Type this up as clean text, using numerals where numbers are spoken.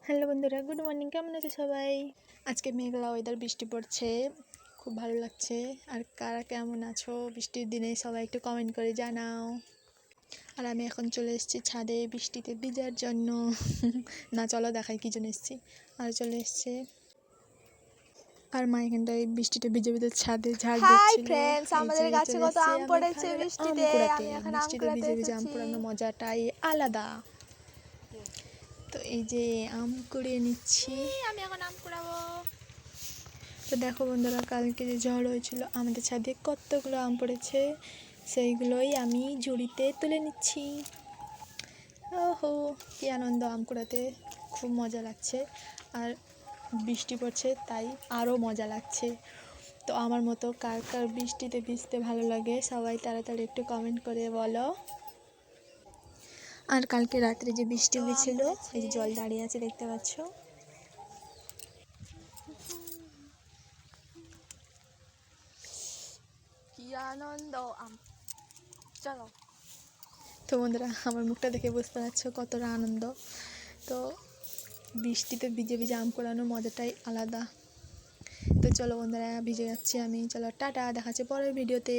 Hello বন্ধুরা, good morning. কেমন আছে সবাই? আজকে মেঘলা ওয়েদার, বৃষ্টি পড়ছে, খুব ভালো লাগছে। আর কারা কেমন আছো বৃষ্টির দিনে সবাই একটু কমেন্ট করে জানাও। আর আমি এখন চলে এসেছি ছাদে বৃষ্টিতে ভিজার জন্য। না চলো দেখাই কী জন্য এসেছি। আর চলে এসছে আর মা এখানটায় বৃষ্টিতে ভিজে ভিজে ছাদে ঝাড় দিচ্ছিল। ফ্রেন্ডস, আমাদের গাছে কত আম পড়েছে বৃষ্টিতে। আমি এখন আম কুড়াতে ভিজে আম কুড়ানোর মজাটাই আলাদা। তো এই যে আম কুড়িয়ে নিচ্ছি, আমি এখন আম কুড়াবো। তো দেখো বন্ধুরা, কালকে যে ঝড় হয়েছিল আমাদের ছাদে কতগুলো আম পড়েছে, সেইগুলোই আমি ঝুড়িতে তুলে নিচ্ছি। ওহো, কী আনন্দ! আম কুড়াতে খুব মজা লাগছে। আর বৃষ্টি পড়ছে তাই আরও মজা লাগছে। তো আমার মতো কার কার বৃষ্টিতে ভিজতে ভালো লাগে সবাই তাড়াতাড়ি একটু কমেন্ট করে বলো। আর কালকে রাত্রে যে বৃষ্টি হয়েছিল, এই যে জল দাঁড়িয়ে আছে দেখতে পাচ্ছ। কি আনন্দ! চলো। তো বন্ধুরা, আমার মুখটা দেখে বুঝতে পারছো কতটা আনন্দ। তো বৃষ্টিতে ভিজে ভিজে আম কুড়ানোর মজাটাই আলাদা। তো চলো বন্ধুরা, ভিজে যাচ্ছি আমি। চলো টাটা, দেখা হচ্ছে পরের ভিডিওতে।